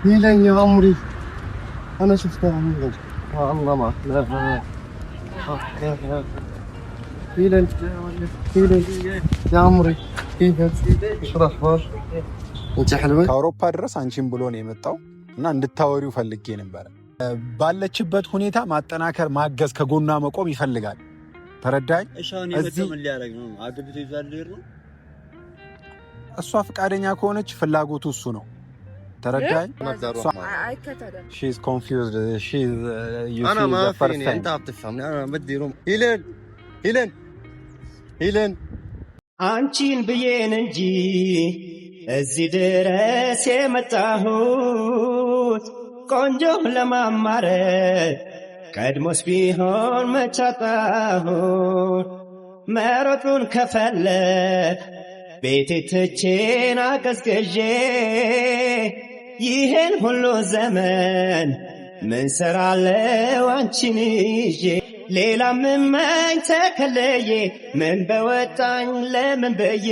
هيلن يا عمري انا شفتها هيلن والله ما هيلن يا عمري هيلن شو الاخبار انت حلوه ከአውሮፓ ድረስ አንቺን ብሎ ነው የመጣው እና እንድታወሪው ፈልጌ ነበር። ባለችበት ሁኔታ ማጠናከር፣ ማገዝ፣ ከጎኗ መቆም ይፈልጋል። ተረዳኝ። እዚህ እሷ ፈቃደኛ ከሆነች ፍላጎቱ እሱ ነው። ተረዳኝ። she's confused she's انا ما فيني انت بتفهمني انا بدي روم هيلن አንቺን ብዬን እንጂ እዚህ ድረስ የመጣሁት ቆንጆ ለማማረጥ ቀድሞስ ቢሆን መቻጣሁት መሮጡን ከፈለግ ቤቴ ትቼን አቀዝቅዤ ይሄን ሁሉ ዘመን ምን ሰራለው አንቺን ይዤ ሌላ ምመኝ ተከለየ ምን በወጣኝ ለምን በየ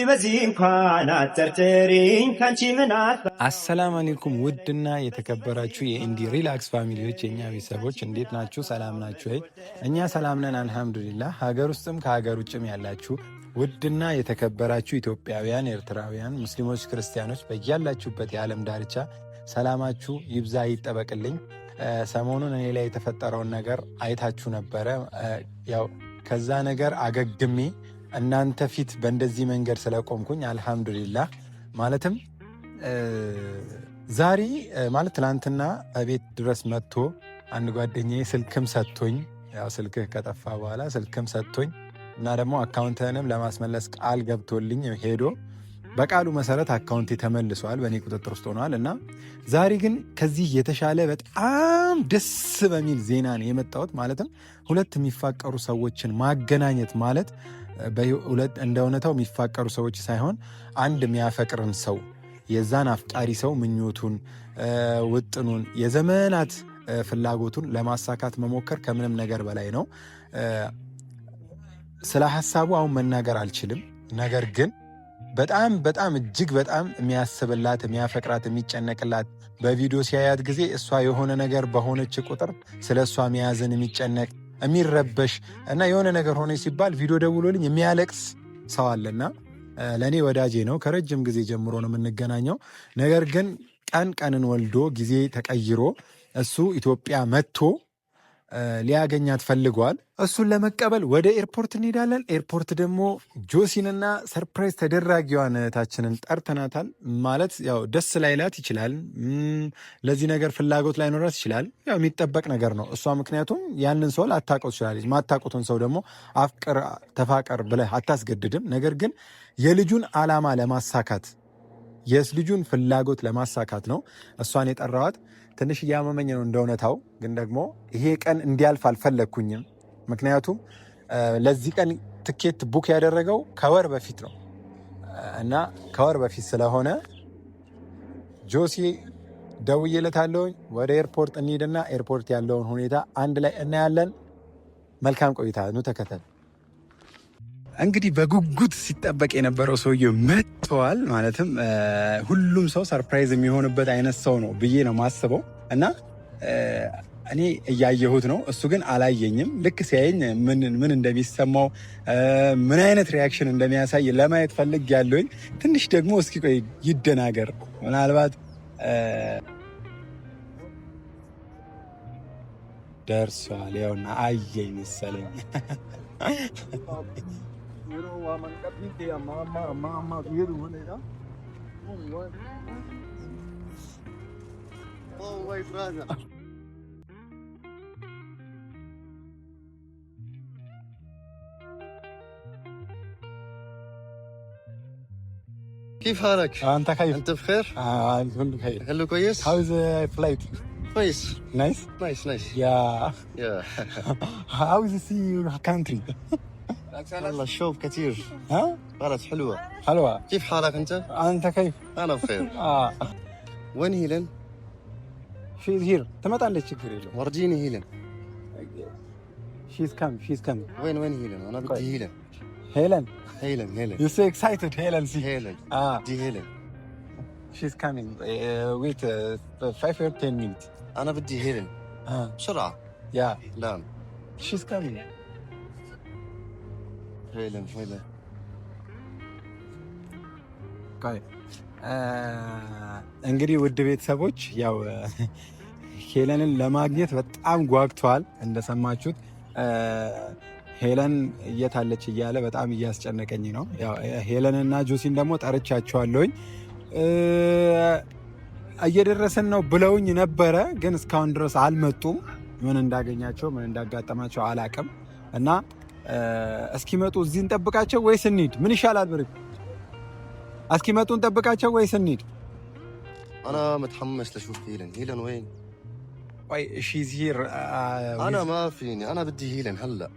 በዚህ እንኳን አጠርጥሪኝ ካንቺ ምን አጣ። አሰላም አለይኩም ውድና የተከበራችሁ የኢንዲ ሪላክስ ፋሚሊዎች፣ የኛ ቤተሰቦች እንዴት ናችሁ? ሰላም ናችሁ ወይ? እኛ ሰላም ነን አልহামዱሊላህ። ሀገር ውስጥም ከሀገር ውጭም ያላችሁ ውድና የተከበራችሁ ኢትዮጵያውያን፣ ኤርትራውያን፣ ሙስሊሞች፣ ክርስቲያኖች በያላችሁበት የዓለም ዳርቻ ሰላማችሁ ይብዛ ይጠበቅልኝ። ሰሞኑን እኔ ላይ የተፈጠረውን ነገር አይታችሁ ነበረ። ያው ከዛ ነገር አገግሜ እናንተ ፊት በእንደዚህ መንገድ ስለቆምኩኝ አልহামዱሊላህ። ማለትም ዛሬ ማለት ትናንትና ቤት ድረስ መጥቶ አንድ ጓደኛዬ ስልክም ሰጥቶኝ፣ ያው ስልክህ ከጠፋ በኋላ ስልክም ሰጥቶኝ እና ደግሞ አካውንትንም ለማስመለስ ቃል ገብቶልኝ ሄዶ በቃሉ መሰረት አካውንቴ ተመልሷል፣ በእኔ ቁጥጥር ውስጥ ሆኗል። እና ዛሬ ግን ከዚህ የተሻለ በጣም ደስ በሚል ዜና ነው የመጣሁት። ማለትም ሁለት የሚፋቀሩ ሰዎችን ማገናኘት ማለት እንደ እውነታው የሚፋቀሩ ሰዎች ሳይሆን አንድ የሚያፈቅርን ሰው የዛን አፍቃሪ ሰው ምኞቱን፣ ውጥኑን፣ የዘመናት ፍላጎቱን ለማሳካት መሞከር ከምንም ነገር በላይ ነው። ስለ ሀሳቡ አሁን መናገር አልችልም። ነገር ግን በጣም በጣም እጅግ በጣም የሚያስብላት፣ የሚያፈቅራት፣ የሚጨነቅላት በቪዲዮ ሲያያት ጊዜ እሷ የሆነ ነገር በሆነች ቁጥር ስለ እሷ የሚያዝን፣ የሚጨነቅ፣ የሚረበሽ እና የሆነ ነገር ሆነ ሲባል ቪዲዮ ደውሎልኝ የሚያለቅስ ሰው አለና ለእኔ ወዳጄ ነው። ከረጅም ጊዜ ጀምሮ ነው የምንገናኘው። ነገር ግን ቀንን ወልዶ ጊዜ ተቀይሮ እሱ ኢትዮጵያ መጥቶ ሊያገኛት ፈልጓል። እሱን ለመቀበል ወደ ኤርፖርት እንሄዳለን። ኤርፖርት ደግሞ ጆሲንና ሰርፕራይዝ ተደራጊዋን እህታችንን ጠርተናታል። ማለት ያው ደስ ላይላት ይችላል፣ ለዚህ ነገር ፍላጎት ላይኖራት ይችላል። ያው የሚጠበቅ ነገር ነው። እሷ ምክንያቱም ያንን ሰው ላታውቀው ትችላለች። ማታውቁትን ሰው ደግሞ አፍቅር ተፋቀር ብለህ አታስገድድም። ነገር ግን የልጁን ዓላማ ለማሳካት የልጁን ፍላጎት ለማሳካት ነው እሷን የጠራዋት። ትንሽ እያመመኝ ነው እንደ እውነታው፣ ግን ደግሞ ይሄ ቀን እንዲያልፍ አልፈለግኩኝም። ምክንያቱም ለዚህ ቀን ትኬት ቡክ ያደረገው ከወር በፊት ነው እና ከወር በፊት ስለሆነ ጆሲ ደውዬለታለሁኝ። ወደ ኤርፖርት እንሂድና ኤርፖርት ያለውን ሁኔታ አንድ ላይ እናያለን። መልካም ቆይታ፣ ኑ ተከተል። እንግዲህ በጉጉት ሲጠበቅ የነበረው ሰውዬው መጥተዋል። ማለትም ሁሉም ሰው ሰርፕራይዝ የሚሆንበት አይነት ሰው ነው ብዬ ነው ማስበው እና እኔ እያየሁት ነው፣ እሱ ግን አላየኝም። ልክ ሲያየኝ ምን እንደሚሰማው ምን አይነት ሪያክሽን እንደሚያሳይ ለማየት ፈልግ ያለሁኝ። ትንሽ ደግሞ እስኪ ቆይ ይደናገር፣ ምናልባት ደርሷል። ያውና አየኝ መሰለኝ። كيف حالك؟ انت كيف؟ انت بخير؟ الحمد لله. كله كويس؟ How is the flight? كويس. Nice? Nice. Yeah. How is the see your country? والله الشوف كثير. ها؟ بلد حلوة. كيف حالك انت؟ انت كيف؟ انا بخير. وين هيلن؟ She's here. ትመጣለች፣ ችግር የለውም። ورجيني هيلن. She's coming. وين هيلن؟ انا بدي هيلن. هيلن. هيلن. You so excited, هيلن. هيلن. دي هيلن. she's coming. Wait 5 or 10 minutes. أنا بدي هيلن بسرعة. Yeah. لا. She's coming. هيلن. ቆይ እንግዲህ ውድ ቤተሰቦች ያው ሄለንን ለማግኘት በጣም ጓግተዋል እንደሰማችሁት። ሄለን እየታለች እያለ በጣም እያስጨነቀኝ ነው። ያው ሄለንና ጆሲን ደግሞ ጠርቻቸዋለሁኝ እየደረሰን ነው ብለውኝ ነበረ፣ ግን እስካሁን ድረስ አልመጡም። ምን እንዳገኛቸው ምን እንዳጋጠማቸው አላቅም። እና እስኪመጡ እዚህ እንጠብቃቸው ወይስ እንሂድ? ምን ይሻላል? ብር እስኪመጡ እንጠብቃቸው ወይስ እንሂድ? أنا متحمس لشوف هيلن وين؟ ቆይ she's here. أنا ما فيني، أنا بدي هيلن هلا.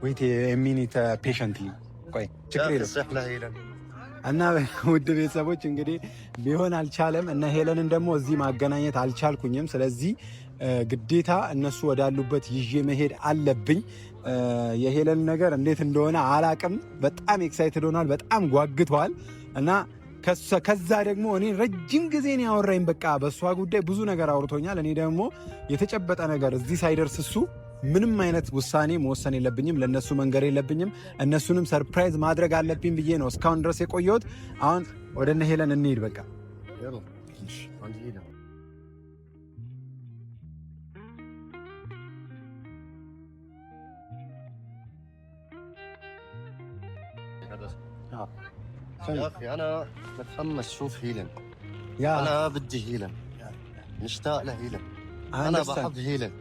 wait a minute patiently. ቆይ ችግር የለም صح لهيلن እና ውድ ቤተሰቦች እንግዲህ ሊሆን አልቻለም እና ሄለንን ደግሞ እዚህ ማገናኘት አልቻልኩኝም። ስለዚህ ግዴታ እነሱ ወዳሉበት ይዤ መሄድ አለብኝ። የሄለን ነገር እንዴት እንደሆነ አላቅም። በጣም ኤክሳይትድ ሆኗል፣ በጣም ጓግቷል። እና ከዛ ደግሞ እኔ ረጅም ጊዜ ነው ያወራኝ። በቃ በእሷ ጉዳይ ብዙ ነገር አውርቶኛል። እኔ ደግሞ የተጨበጠ ነገር እዚህ ሳይደርስ እሱ ምንም አይነት ውሳኔ መወሰን የለብኝም፣ ለነሱ መንገር የለብኝም። እነሱንም ሰርፕራይዝ ማድረግ አለብኝ ብዬ ነው እስካሁን ድረስ የቆየሁት። አሁን ወደ እነ ሄለን እንሂድ በቃ። يا أخي أنا متحمس شوف هيلن. أنا بدي هيلن، مشتاق لهيلن. أنا بحب هيلن.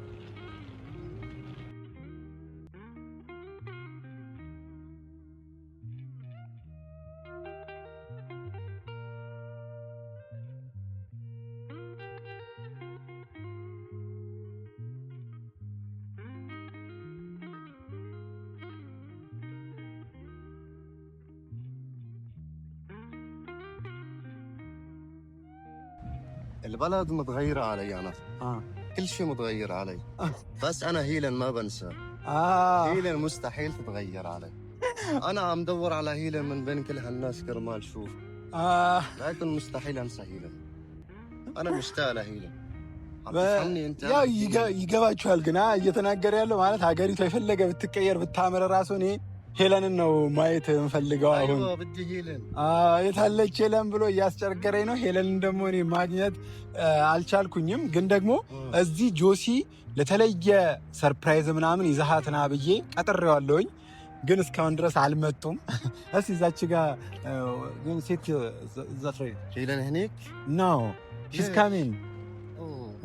البلد متغيرة علي أنا. كل شيء متغير علي. بس أنا هيلن ما بنسى. هيلن مستحيل تتغير علي. أنا عم دور على هيلن من بين كل هالناس كرمال شوف. لكن مستحيل أنسى هيلن. أنا مشتاق لهيلن. عم تفهمني أنت؟ ይገባችኋል ግን እየተናገረ ያለው ማለት ሀገሪቷ የፈለገ ብትቀየር ብታምር ራሱ እኔ ሄለንን ነው ማየት እንፈልገው። አሁን بدي هيلن የታለች ሄለን ብሎ እያስጨርገረኝ ነው። ሄለንን ደግሞ እኔ ማግኘት አልቻልኩኝም። ግን ደግሞ እዚህ ጆሲ ለተለየ ሰርፕራይዝ ምናምን ይዛሃትና ብዬ ቀጥሬዋለሁኝ። ግን እስካሁን ድረስ አልመጡም። እስኪ እዛች ጋር ግን ሴት ዘትሬ هيلن هنيك؟ No, she's coming.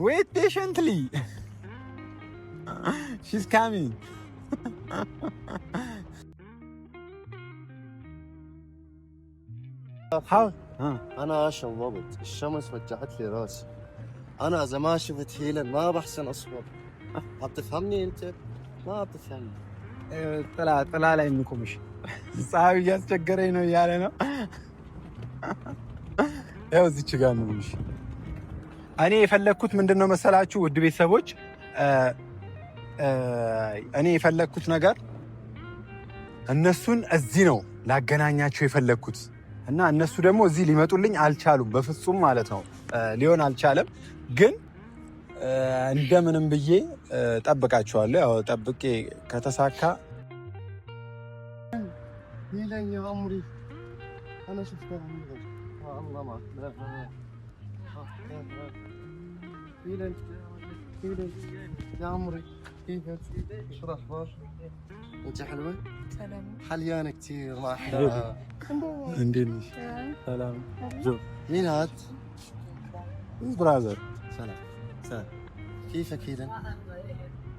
Wait patiently. She's coming. How? أنا شوبت، الشمس وجهت لي راسي. أنا إذا ما شفت هيلن ما بحسن أصبر. عم تفهمني أنت؟ ما عم تفهمني. ጥላ ላይ የሚቆምሽ ፀሐይ እያስቸገረኝ ነው እያለ ነው። ያው እዚች ጋር ነው። እኔ የፈለግኩት ምንድን ነው መሰላችሁ ውድ ቤተሰቦች፣ እኔ የፈለግኩት ነገር እነሱን እዚህ ነው ላገናኛቸው የፈለግኩት እና እነሱ ደግሞ እዚህ ሊመጡልኝ አልቻሉም፣ በፍጹም ማለት ነው ሊሆን አልቻለም። ግን እንደምንም ብዬ ጠብቃቸዋለሁ። ያው ጠብቄ ከተሳካ هيلن يا عمري أنا شفتها الله معك. هيلن يا عمري كيفك؟ شو الأخبار؟ أنت حلوة؟ سلام. حليانة كتير ما أحلاها. እንዴት ሰላም مين هاد؟ ብራዘር سلام. كيفك هيلن؟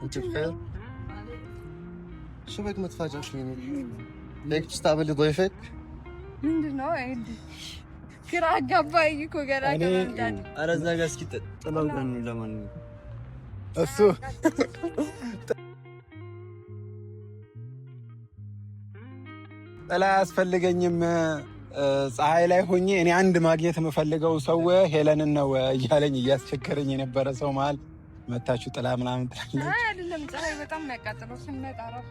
أنت بخير؟ شو بك متفاجئ فيني؟ ليك تستقبلي ضيفك؟ ምንድን ነው አይዲ ግራ አጋባኝ እኮ ገና ከመምጣት። ኧረ እዛ ጋር እስኪ ጥለው ለማን እሱ ጥላ አያስፈልገኝም። ፀሐይ ላይ ሆኜ እኔ አንድ ማግኘት የምፈልገው ሰው ሄለንን ነው እያለኝ እያስቸገረኝ የነበረ ሰው መሀል መታችሁ ጥላ ምናምን ትላለች። አይደለም ፀሐይ በጣም የሚያቃጥለው ስንመጣ እራሱ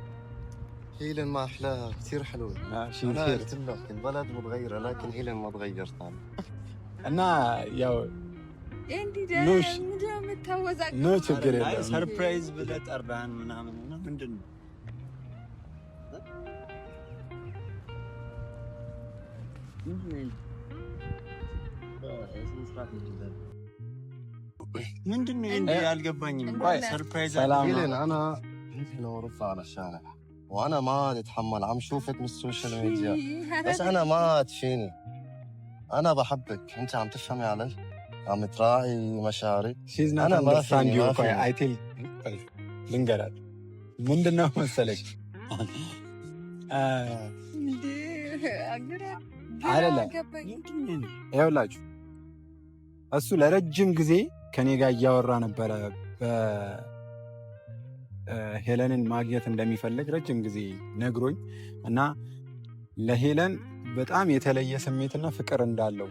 هيلن ما أحلاها كتير حلوة. أنا قلت لك البلد متغيرة لكن هيلن ما تغيرت أنا. እና ያው እንዴ ኖ ችግር የለም። ሰርፕራይዝ ብለህ ጠራን ምናምን እና ምንድን ነው ምንድን ነው እንዴ አልገባኝም። ሰርፕራይዝ هيلين انا لو رفع على الشارع وانا ما اتحمل عم شوفك من السوشيال ميديا بس انا ما تفيني انا بحبك انت عم تفهمي علي عم تراعي مشاعري انا ما فيني اي تيل ልንገራት ምንድነው መሰለሽ ይኸውላችሁ እሱ ለረጅም ጊዜ ከኔ ጋር እያወራ ነበረ ሄለንን ማግኘት እንደሚፈልግ ረጅም ጊዜ ነግሮኝ እና ለሄለን በጣም የተለየ ስሜትና ፍቅር እንዳለው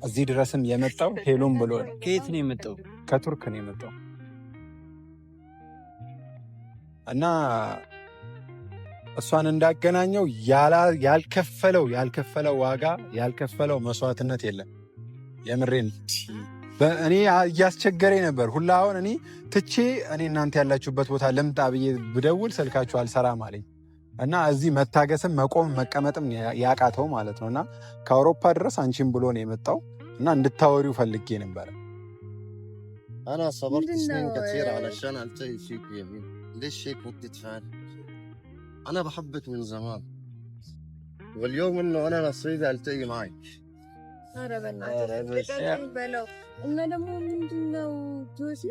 እዚህ ድረስም የመጣው ሄሉን ብሎ ነው። ከየት ነው የመጣው? ከቱርክ ነው የመጣው እና እሷን እንዳገናኘው ያልከፈለው ዋጋ ያልከፈለው መስዋዕትነት የለም። የምሬን እኔ እያስቸገረኝ ነበር ሁላ። አሁን እኔ ትቼ እናንተ ያላችሁበት ቦታ ልምጣ ብዬ ብደውል ስልካችሁ አልሰራም አለኝ እና እዚህ መታገስም መቆም መቀመጥም ያቃተው ማለት ነው። እና ከአውሮፓ ድረስ አንቺን ብሎ ነው የመጣው እና እንድታወሪው ፈልጌ ነበረ። انا صبرت سنين كثير علشان التقي فيك يا مين. ليش هيك ردة فعل؟ انا بحبك من زمان واليوم انه انا نصيبي التقي معك. ኧረ በእናትህ በለው እና ደግሞ ምንድነው ጆሲ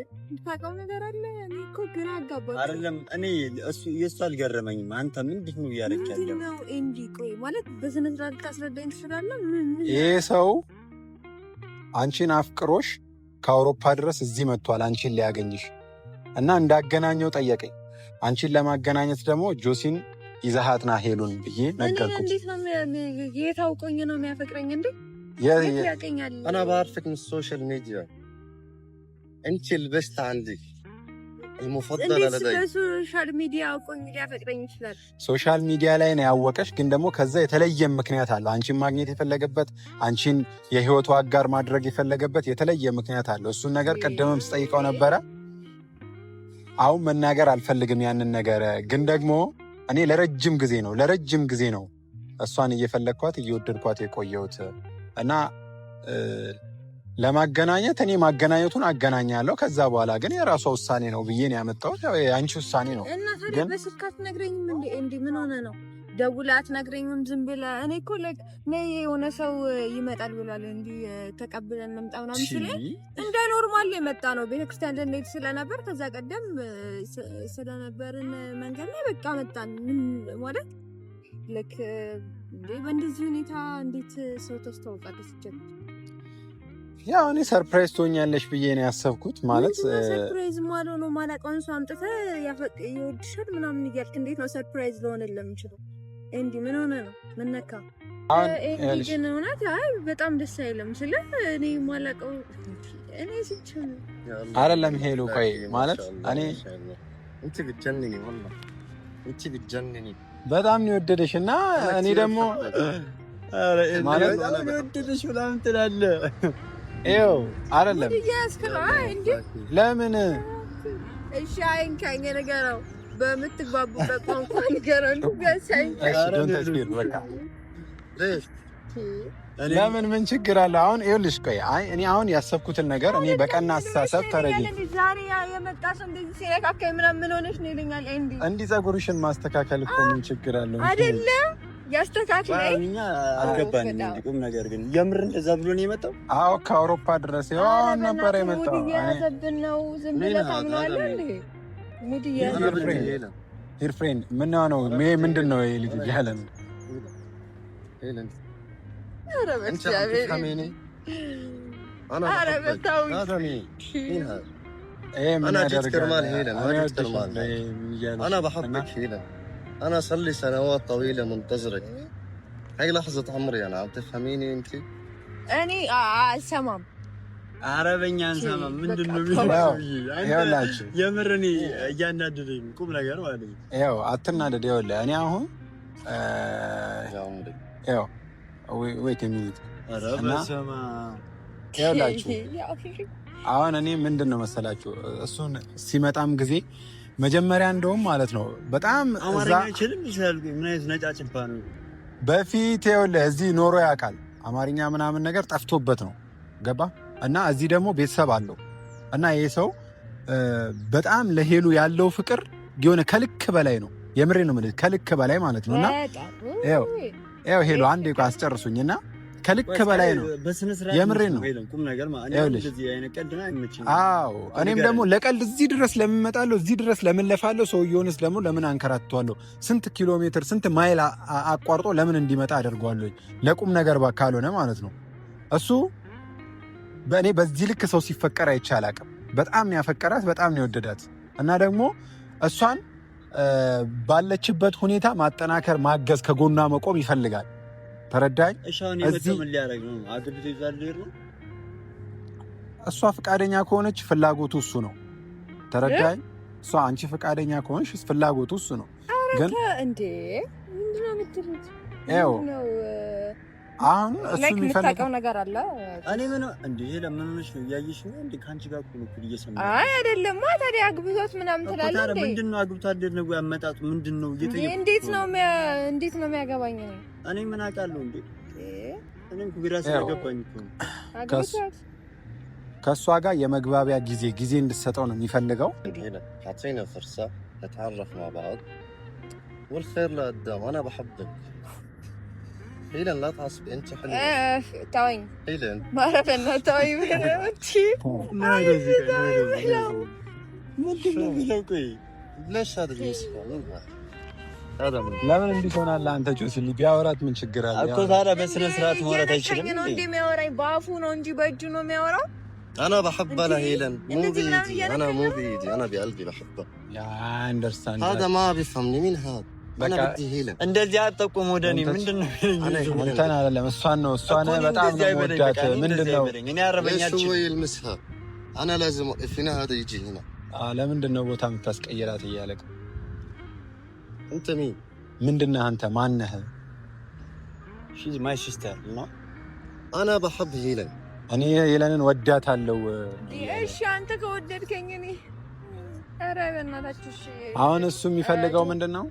ታውቀው ነገር አለ? እኔ እኮ ግራ አጋባኝ። አይደለም እኔ እሱ የሱ አልገረመኝም። አንተ ምንድነው እያደረክ ያለው? ምንድነው እንጂ ቆይ ማለት በስነ ስርዓት ታስረዳኝ ትችላለህ? ይሄ ሰው አንቺን አፍቅሮሽ ከአውሮፓ ድረስ እዚህ መጥቷል አንቺን ሊያገኝሽ እና እንዳገናኘው ጠየቀኝ። አንቺን ለማገናኘት ደግሞ ጆሲን ይዘሃትና ሄሉን ብዬ ነገርኩት። እንዴት ነው የታውቀኝ ነው የሚያፈቅረኝ እንዴ? أنا بعرفك من السوشيال ميديا أنت البست عندي المفضلة لدي. ሶሻል ሚዲያ አውቆኝ ሊያፈቅረኝ ይችላል። ሶሻል ሚዲያ ላይ ነው ያወቀሽ፣ ግን ደግሞ ከዛ የተለየ ምክንያት አለው። አንቺን ማግኘት የፈለገበት አንቺን የህይወቱ አጋር ማድረግ የፈለገበት የተለየ ምክንያት አለው። እሱን ነገር ቀደምም ስጠይቀው ነበረ። አሁን መናገር አልፈልግም ያንን ነገር፣ ግን ደግሞ እኔ ለረጅም ጊዜ ነው እሷን እየፈለግኳት እየወደድኳት የቆየሁት እና ለማገናኘት እኔ ማገናኘቱን አገናኛለሁ። ከዛ በኋላ ግን የራሷ ውሳኔ ነው ብዬ ነው ያመጣሁት። የአንቺ ውሳኔ ነው። እና ታዲያ በስልክ አትነግረኝም እንዴ? ምን ሆነ ነው ደውለህ አትነግረኝም? ዝም ብለህ እኔ እኮ የሆነ ሰው ይመጣል ብሏል እንዲ ተቀብለን እንምጣ ምናምን ሲለኝ እንደ ኖርማል የመጣ ነው። ቤተክርስቲያን ልንሄድ ስለነበር ከዛ ቀደም ስለነበርን መንገድ ላይ በቃ መጣን። ምን ማለት ልክ በእንደዚህ ሁኔታ እንዴት ሰው ተስተዋውቃለች? ያው እኔ ሰርፕራይዝ ትሆኛለሽ ብዬ ነው ያሰብኩት። ማለት ሰርፕራይዝ ማለት ነው ማላውቀውን ሰው አምጥተህ ይወድሻል ምናምን እያልክ እንዴት ነው ሰርፕራይዝ ልሆንልህ የምችለው? እንዲ ምን ሆነ ነው? ምን ነካ? ግን እውነት በጣም ደስ አይልም ስለ እኔ ማላውቀው እኔ ሲችል አይደለም ሄሉ ቆይ ማለት እኔ انت بتجنني والله انت بتجنني በጣም ነው የወደደሽ እና እኔ ደግሞ ማለት ነው የወደደሽ ምናምን ትላለህ። ይኸው አይደለም ለምን እሺ አይንካኝ ነገረው በምትግባቡበት ቋንቋ ንገረው ለምን ምን ችግር አለ? አሁን ይኸውልሽ ቆይ እኔ አሁን ያሰብኩትን ነገር እኔ በቀና አስተሳሰብ ተረጂ ዛሬ የመጣ ሰው እንደዚህ ሲነካከኝ ምናምን ሆነሽ ነው ይለኛል። እንዲህ ፀጉርሽን ማስተካከል እኮ ምን ችግር አለው? አይደለም ያስተካክለኝ እኛ አልገባንም። ቁም ነገር ግን የምር እንደዛ ብሎ ነው የመጣው? አዎ ከአውሮፓ ድረስ ይሆን ነበር የመጣው። ሙድ እየያዘብን ነው። ዝም ብለህ ታምናለህ እንዴ? ሙድ እየያዘብን ሂር ፍሬንድ ምን ነው ምንድን ነው ይሄ ልጅ እያለ ነው? ኧረ በእግዚአብሔር أنا بتاوي هذا مين هذا؟ أنا جيت كرمال هيلن ما جيت كرمال. أنا بحبك هيلن. أنا صار لي سنوات طويلة منتظرك. هاي لحظة عمري أنا عم تفهميني أنت؟ أني سمام عربيا سمام من دنيا ይኸውላችሁ የምርኒ እያናደደኝ ቁም ነገር ማለት ነው። ይኸው አትናደድ። ይኸውልህ እኔ አሁን ይኸው wait a minute ይኸውላችሁ አሁን እኔ ምንድን ነው መሰላችሁ እሱን ሲመጣም ጊዜ መጀመሪያ እንደውም ማለት ነው በጣም አማርኛ አይችልም ይችላል ምን አይነት ነጫጭባ ነው በፊት ይኸውልህ እዚህ ኖሮ ያውቃል አማርኛ ምናምን ነገር ጠፍቶበት ነው ገባ እና እዚህ ደግሞ ቤተሰብ አለው እና ይሄ ሰው በጣም ለሄሉ ያለው ፍቅር የሆነ ከልክ በላይ ነው የምሬ ነው ማለት ከልክ በላይ ማለት ነውና ይኸው ሄሉ አንዴ ቆይ አስጨርሱኝና ከልክ በላይ ነው የምሬ ነው ቁም ነገር ማለት ነው እንደዚህ አይነት ቀልድና አይመችም አዎ እኔም ደግሞ ለቀልድ እዚህ ድረስ ለምን መጣለሁ እዚህ ድረስ ለምን ለፋለሁ ሰውየውንስ ደግሞ ለምን አንከራተዋለሁ ስንት ኪሎ ሜትር ስንት ማይል አቋርጦ ለምን እንዲመጣ አደርገዋለሁ ለቁም ነገር ካልሆነ ማለት ነው እሱ በእኔ በዚህ ልክ ሰው ሲፈቀር አይቻላቅም በጣም ያፈቀራት በጣም ነው የወደዳት እና ደግሞ እሷን ባለችበት ሁኔታ ማጠናከር ማገዝ ከጎኗ መቆም ይፈልጋል ተረዳኝ እዚህ ምን ሊያደርግ ነው አግብቶ ይዛል ነው እሷ ፍቃደኛ ከሆነች ፍላጎቱ እሱ ነው ተረዳኝ እሷ አንቺ ፍቃደኛ ከሆንሽ ፍላጎቱ እሱ ነው ግን እንዴ ምንድነው የምትሉት አሁን እሱ የሚፈልገው ነገር አለ እኔ ምን እንዴ ለምንሽ ነው ያየሽ ነው እንዴ ካንቺ ጋር እኮ ነው እየሰማሁ አይ አይደለም ታዲያ አግብቶት ምናምን ትላለህ እንዴ ምንድነው አግብቶ አይደል ነው ያመጣጡ ምንድነው እንዴት ነው የሚያገባኝ እኔ ምን አውቃለሁ እንዴ እኔም ግራ ስለገባኝ እኮ ከሷ ጋር የመግባቢያ ጊዜ እንድትሰጠው ነው የሚፈልገው حطينا فرصه نتعرف مع بعض والخير لقدام انا بحبك هيلن لا تعصب انت حلوه توين هيلن ما اعرف انه توين انت ما ادري ليش هذا الموسيقى هذا ለምን እንዲሆናል አንተ ጆስሊ ቢያወራት ምን ችግር አለ እኮ ታዲያ በስነ ስርዓት ማውራት አይችልም ነው እንዴ የሚያወራኝ በአፉ ነው እንጂ በእጁ ነው የሚያወራው انا بحبها هيلن مو بايدي انا مو بايدي انا بقلبي بحبها يا اندرستاند هذا ما بيفهمني مين هذا انا بدي هيلن እንደዚህ አጠቁም ወደኔ ምንድነው አንተን አይደለም እሷን በጣም ነው ወዳት ምንድነው እኔ ያረበኛች شو يلمسها انا لازم اوقفنا هذا يجي هنا ለምንድነው ቦታ የምታስቀይራት እያለቅ انت مين ምንድነህ አንተ ማን ነህ she's my sister no انا بحب هيلن እኔ ሄለንን ወዳታለሁ እሺ አንተ ከወደድከኝ እኔ ኧረ በእናታችሁ እሺ አሁን እሱ የሚፈልገው ምንድነው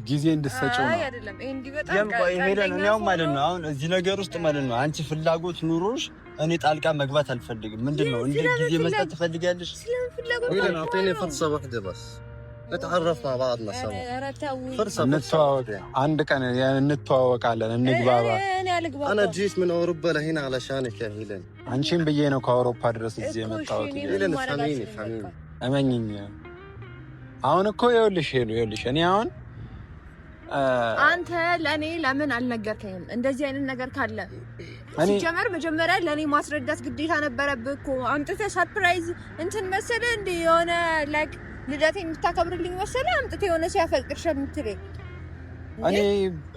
ጊዜ እንድትሰጪው ነው አይደለም እንዴ በጣም ሄለን ነው ማለት ነው አሁን እዚህ ነገር ውስጥ ማለት ነው አንቺ ፍላጎት ኑሮሽ እኔ ጣልቃ መግባት አልፈልግም ምንድነው እንዴ ጊዜ መስጠት ትፈልጊያለሽ هيلن اعطيني فرصه واحده بس نتعرف مع بعضنا سوا فرصه نتواوق عند كان እንተዋወቃለን እንግባባ انا جيت من اوروبا لهنا علشانك يا هيلن አንቺን ብዬ ነው ከአውሮፓ ድረስ እዚህ የመጣሁት هيلن فهميني እመኚኝ አሁን እኮ ይኸውልሽ እኔ አሁን አንተ ለኔ ለምን አልነገርከኝም እንደዚህ አይነት ነገር ካለ ሲጀመር መጀመሪያ ለኔ ማስረዳት ግዴታ ነበረብህ እኮ አምጥተህ ሰርፕራይዝ እንትን መሰለህ እንዴ የሆነ ላይክ ልደት የምታከብርልኝ መሰለህ አምጥተህ የሆነ ሲያፈቅርሽ የምትለኝ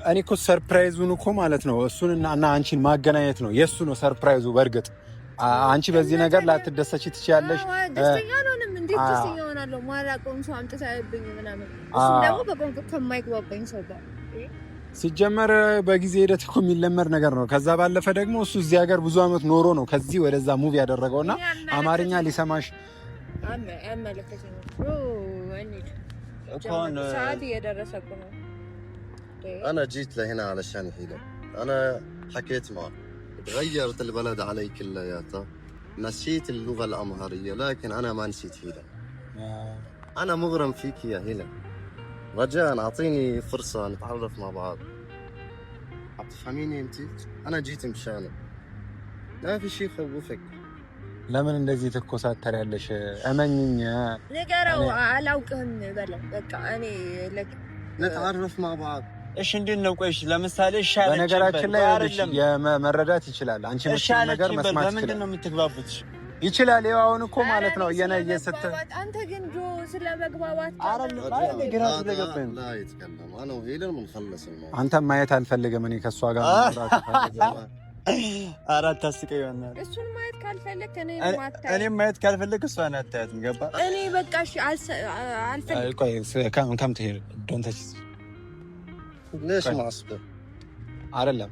እኔ እኮ ሰርፕራይዙን እኮ ማለት ነው እሱንና አንቺን ማገናኘት ነው የሱ ነው ሰርፕራይዙ በርግጥ አንቺ በዚህ ነገር ላትደሰቺ ትችያለሽ ደስተኛ ነውንም እንዴት ደስተኛ ሆናለሁ ማላቆም ሰው አምጥተህብኝ ምናምን እሱ ደግሞ በቋንቋ ከማይግባባኝ ሰው ጋር ሲጀመር በጊዜ ሂደት እኮ የሚለመድ ነገር ነው ከዛ ባለፈ ደግሞ እሱ እዚህ ሀገር ብዙ አመት ኖሮ ነው ከዚህ ወደዛ ሙቭ ያደረገውና አማርኛ ሊሰማሽ አመለከተኝ ሰዓት እየደረሰብህ ነው انا جيت لهنا علشان هيلن انا حكيت معه تغيرت البلد علي كلياتها نسيت اللغه الامهريه لكن انا ما نسيت هيلن انا مغرم فيك يا هيلن رجاء اعطيني فرصه نتعرف مع بعض تفهميني انت انا جيت مشانك ما في شيء يخوفك ለምን እንደዚህ ትኮሳተሪያለሽ እመኚኝ ንገረው አላውቅህም በለው በቃ እኔ نتعرف مع بعض እሺ እንዴት ነው ቆይሽ ለምሳሌ ሻለ በነገራችን ላይ የመረዳት ይችላል አንቺ ምንም ነገር መስማት ይችላል ለምንድን ነው የምትግባቡት ይችላል ይኸው አሁን እኮ ማለት ነው እየሰተ አንተ ግን ጆ ስለመግባባት አይደለም ግራ ስለገባኝ لا يتكلم انا وهيلن بنخلص الموضوع አንተ ማየት አልፈልግም እኔ ከሷ ጋር ማውራት ፈልጋለሁ አራት ታስቀይ ይሆናል እሱን ማየት ካልፈለክ እኔ ማየት ካልፈለክ እሷን አታያትም ገባ እኔ በቃ እሺ አልፈልግም ቆይ ከም ትሄድ ዶንት ليش معصبه አይደለም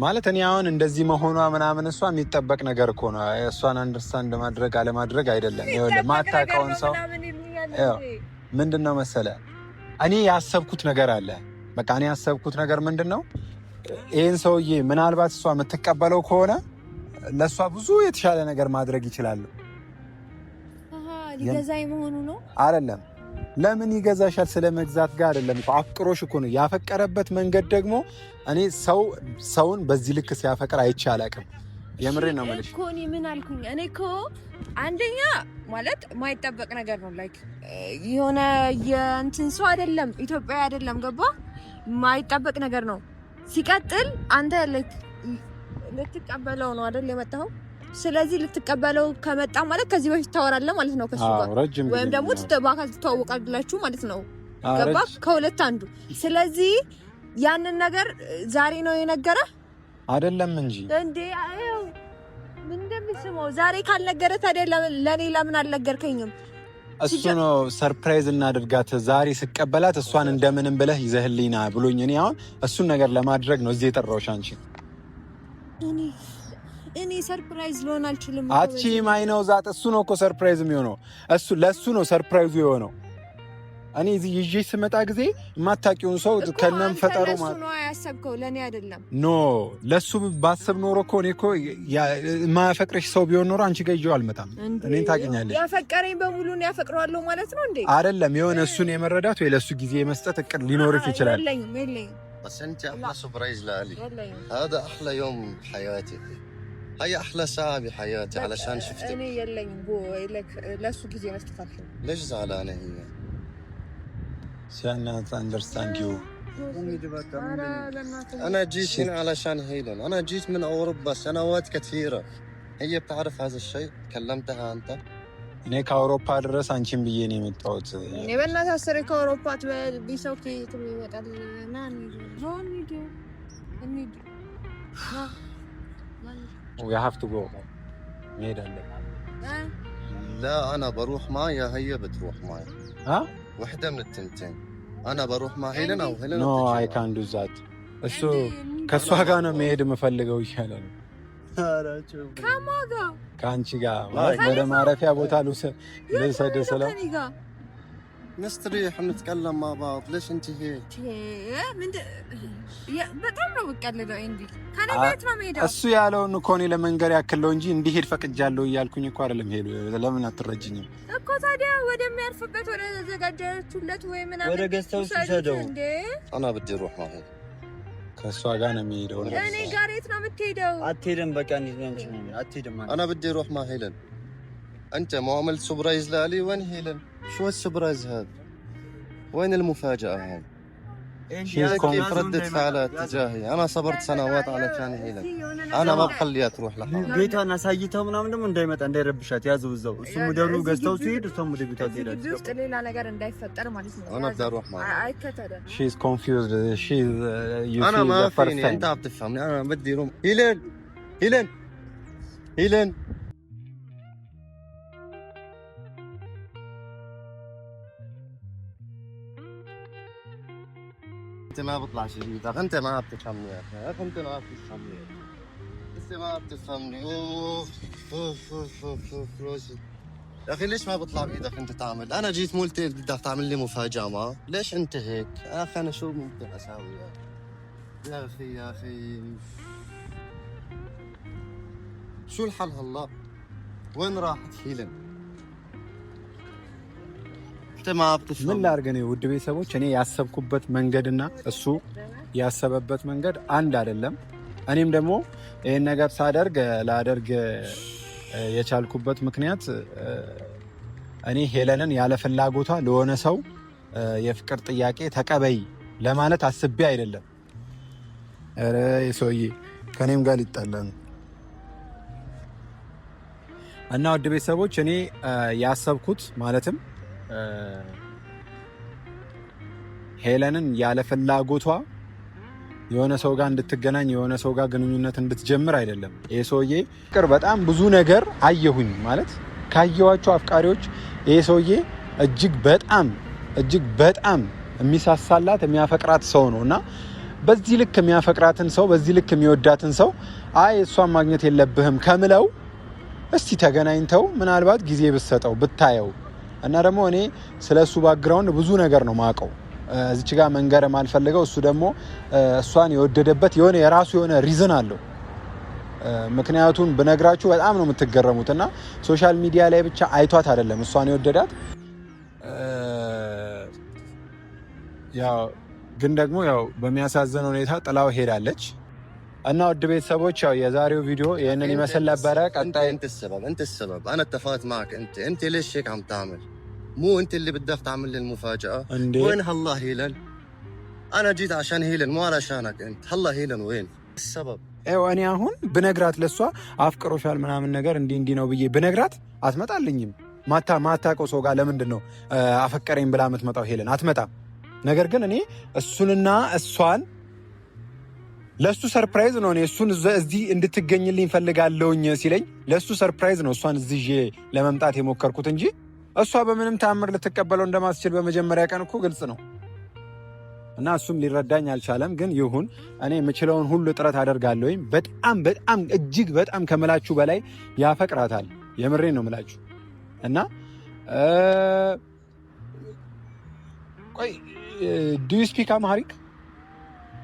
ማለት እኔ አሁን እንደዚህ መሆኗ ምናምን እሷ የሚጠበቅ ነገር እኮ ነው። እሷን አንደርስታንድ ማድረግ አለማድረግ አይደለም። ይኸውልህ ማታውቀውን ሰው ምንድነው መሰለ እኔ ያሰብኩት ነገር አለ። በቃ እኔ ያሰብኩት ነገር ምንድነው ይሄን ሰውዬ ምናልባት እሷ የምትቀበለው ከሆነ ለእሷ ብዙ የተሻለ ነገር ማድረግ ይችላል። ሊገዛኝ መሆኑ ነው አይደለም? ለምን ይገዛሻል? ስለ መግዛት ጋር አይደለም እኮ አፍቅሮሽ እኮ ነው። ያፈቀረበት መንገድ ደግሞ እኔ ሰውን በዚህ ልክ ሲያፈቅር አይቼ አላውቅም። የምሬን ነው የምልሽ እኮ እኔ ምን አልኩኝ? እኔ እኮ አንደኛ ማለት ማይጠበቅ ነገር ነው። ላይክ የሆነ የእንትን ሰው አይደለም፣ ኢትዮጵያዊ አይደለም። ገባ? ማይጠበቅ ነገር ነው። ሲቀጥል አንተ ልትቀበለው ነው አይደል የመጣኸው? ስለዚህ ልትቀበለው ከመጣ ማለት ከዚህ በፊት ታወራለህ ማለት ነው ከሱ ጋር፣ ወይም ደግሞ በአካል ትተዋወቃላችሁ ማለት ነው። ገባ? ከሁለት አንዱ። ስለዚህ ያንን ነገር ዛሬ ነው የነገረህ አይደለም እንጂ እንዴ? አየው ምን እንደሚስመው ዛሬ ካልነገረ ታዲያ ለኔ ለምን አልነገርከኝም? እሱ ነው ሰርፕራይዝ እናድርጋት ዛሬ ስቀበላት እሷን እንደምንም ብለህ ይዘህልኝና ብሎኝ እኔ አሁን እሱን ነገር ለማድረግ ነው እዚህ የጠራሁሽ አንቺ። እኔ ሰርፕራይዝ ልሆን አልችልም። አቺ ማይነው ዛት እሱ ነው እኮ ሰርፕራይዝ የሚሆነው። ለሱ ነው ሰርፕራይዙ የሆነው። እኔ እዚህ ይዤ ስመጣ ጊዜ የማታውቂውን ሰው ከነም ፈጠሩ ማለት ነው ያሰብከው፣ ለኔ አይደለም። ኖ ለሱ ባሰብ ኖሮ እኮ እኔ እኮ የማያፈቅርሽ ሰው ቢሆን ኖሮ አንቺ ጋር ይዤው አልመጣም። እኔን ታውቂኛለሽ። ያፈቀረኝ በሙሉ ነው ያፈቅረዋለሁ ማለት ነው እንዴ? አይደለም። የሆነ እሱን የመረዳት ወይ ለሱ ጊዜ የመስጠት እቅድ ሊኖርሽ ይችላል። የለኝም። بس انت احلى سربرايز لالي. هذا احلى يوم بحياتي. هي احلى ساعه بحياتي علشان شفتك. انا የለኝም لك ለሱ ጊዜ መስጠት። ليش زعلانه هي؟ عشان understand you. أنا جيت هنا علشان هيلن. أنا جيت من أوروبا سنوات كثيرة. هي بتعرف هذا الشيء؟ كلمتها أنت؟ እኔ ከአውሮፓ ድረስ አንቺን ብዬ ነው የመጣሁት። እኔ በእናትህ አስሬ ከአውሮፓ ቢሰውኪ ይመጣል እና እንሂድ We have to go. ميد عندك. لا أنا بروح معي يا هي بتروح معي. ها؟ وحدة من التنتين. أنا بروح مع هيلن أو هيلن. No, I can't do that. እሱ ከሷ ጋር ነው መሄድ የምፈልገው ይሻላል። ከማጋ ከአንቺ ጋር ማለት ወደ ማረፊያ ቦታ ልውሰድ ስለው نستريح ونتكلم مع بعض. ليش انت هيك؟ በጣም ነው የምቀልደው እንዴ? ከኔ ቤት ነው የምሄደው። እሱ ያለውን እኮ እኔ ለመንገር ያክል ነው እንጂ እንዲሄድ ፈቅጃለሁ እያልኩኝ እኮ አይደለም። ሄዱ ለምን አትረጅኝም እኮ ታዲያ ወደሚያርፍበት ወደ ተዘጋጀችለት ወይ ምናምን ወደ ገዝተው ሲሰደው እንዴ? أنا بدي أروح مع هيلن. ከሷ ጋር ነው የሚሄደው። እኔ ጋር የት ነው የምትሄደው? አትሄድም። በቃ አትሄድም። أنا بدي أروح مع هيلن. أنت ما عملت سبرايز لالي. وين هيلن؟ شو السبرايز هذا؟ وين المفاجأة هاي؟ كيف ردة فعلها تجاهي؟ أنا صبرت سنوات علشان هيلن. أنا ما بخليها تروح لحالها. ቤቷን አሳይተው ምናምን ደግሞ እንዳይመጣ እንዳይረብሻት ያዘው እዛው። እሱ ሙደሩ ገዝተው ሲሄድ እሷም ወደ ቤቷ ትሄዳለች። ውስጥ ሌላ ነገር እንዳይፈጠር ማለት ነው። أنا بدي أروح معها. አይከተለም። She's confused. She's you أنا see ما the first فيني. time. أنت عم تفهمني. أنا بدي أروح. هيلن هيلن هيلن انت ما بطلع شيء جديد. انت ما بتفهمني يا اخي. انت ما بتفهمني. انت ما بتفهمني. اوف اوف اوف اوف اوف روسي يا اخي. ليش ما بطلع بايدك انت تعمل؟ انا جيت مولتي بدك تعمل لي مفاجاه. ما ليش انت هيك يا اخي؟ انا شو ممكن اساوي يا اخي؟ يا اخي شو الحل هلا؟ وين راحت هيلن؟ ምን ላድርግ ነው ውድ ቤተሰቦች? እኔ ያሰብኩበት መንገድና እሱ ያሰበበት መንገድ አንድ አይደለም። እኔም ደግሞ ይሄን ነገር ላደርግ የቻልኩበት ምክንያት እኔ ሄለንን ያለ ፍላጎቷ ለሆነ ሰው የፍቅር ጥያቄ ተቀበይ ለማለት አስቤ አይደለም። ኧረ የሰውዬ ከኔም ጋር ሊጣላን እና ውድ ቤተሰቦች እኔ ያሰብኩት ማለትም ሄለንን ያለ ፍላጎቷ የሆነ ሰው ጋር እንድትገናኝ የሆነ ሰው ጋር ግንኙነት እንድትጀምር አይደለም። ይሄ ሰውዬ ፍቅር በጣም ብዙ ነገር አየሁኝ ማለት ካየኋቸው አፍቃሪዎች ይሄ ሰውዬ እጅግ በጣም የሚሳሳላት የሚያፈቅራት ሰው ነው እና በዚህ ልክ የሚያፈቅራትን ሰው በዚህ ልክ የሚወዳትን ሰው አይ እሷን ማግኘት የለብህም ከምለው እስቲ ተገናኝተው ምናልባት ጊዜ ብትሰጠው ብታየው እና ደግሞ እኔ ስለሱ ባክግራውንድ ብዙ ነገር ነው ማቀው እዚች ጋር መንገር ማልፈልገው እሱ ደግሞ እሷን የወደደበት የሆነ የራሱ የሆነ ሪዝን አለው ምክንያቱም በነግራችሁ በጣም ነው የምትገረሙትና ሶሻል ሚዲያ ላይ ብቻ አይቷት አይደለም እሷን የወደዳት ያው ግን ደግሞ ያው በሚያሳዝን ሁኔታ ጥላው ሄዳለች እና ውድ ቤተሰቦች ያው የዛሬው ቪዲዮ ይሄንን ይመስል ነበረ ቀጣይ انت السبب انا اتفقت معك انت ليش هيك عم تعمل مو انت اللي بدك تعمل لي المفاجاه وين هلا هيلن انا جيت عشان هيلن مو علشانك انت هلا هيلن وين السبب እኔ አሁን ብነግራት ለሷ አፍቅሮሻል ምናምን ነገር እንዲ ነው ብዬ ብነግራት አትመጣልኝም ማታውቀው ሰው ጋር ለምንድን ነው አፈቀረኝ ብላ የምትመጣው ሄለን አትመጣም ነገር ግን እኔ እሱንና እሷን ለሱ ሰርፕራይዝ ነው እኔ እሱን እዚህ እንድትገኝልኝ ፈልጋለሁኝ ሲለኝ ለሱ ሰርፕራይዝ ነው እሷን እዚህ ለመምጣት የሞከርኩት እንጂ እሷ በምንም ተአምር ልትቀበለው እንደማትችል በመጀመሪያ ቀን እኮ ግልጽ ነው እና እሱም ሊረዳኝ አልቻለም ግን ይሁን እኔ የምችለውን ሁሉ ጥረት አደርጋለሁኝ በጣም እጅግ በጣም ከመላችሁ በላይ ያፈቅራታል የምሬን ነው ምላችሁ እና ቆይ do you speak Amharic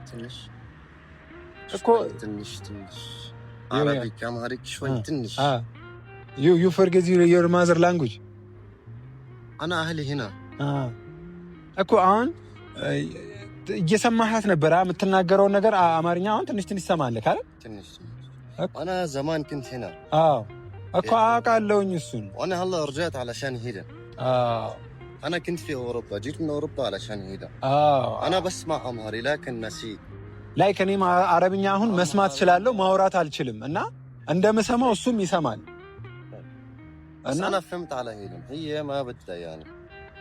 ትንሽ እኮ ትንሽ Arabic Amharic شوي ትንሽ you forget your mother language انا اهلي هنا እኮ አሁን እየሰማሃት ነበር የምትናገረው ነገር አማርኛ አሁን ትንሽ ትሰማለህ አይደል ትንሽ انا زمان كنت هنا እኮ አውቃለሁኝ እሱን وانا هلا رجعت علشان هنا انا كنت في اوروبا جيت من اوروبا علشان هنا انا بسمع امهري لكن نسيت ላይክ እኔ አረብኛ አሁን መስማት እችላለሁ ማውራት አልችልም እና እንደምሰማው እሱም ይሰማል بس انا فهمت على هيلن هي ما بدها يعني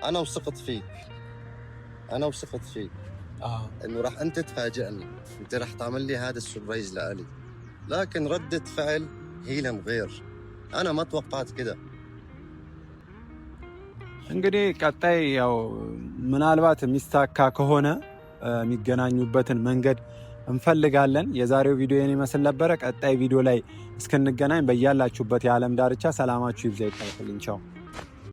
انا وثقت فيك انه راح انت تفاجئني انت راح تعمل لي هذا السربرايز لالي لكن ردة فعل هيلن غير انا ما توقعت كده እንግዲህ ቀጣይ ያው ምናልባት የሚሳካ ከሆነ የሚገናኙበትን መንገድ እንፈልጋለን የዛሬው ቪዲዮ የኔ መስል ነበር ቀጣይ ቪዲዮ ላይ እስከንገናኝ በእያላችሁበት የዓለም ዳርቻ ሰላማችሁ ይብዛ ይታፈልኝ ቻው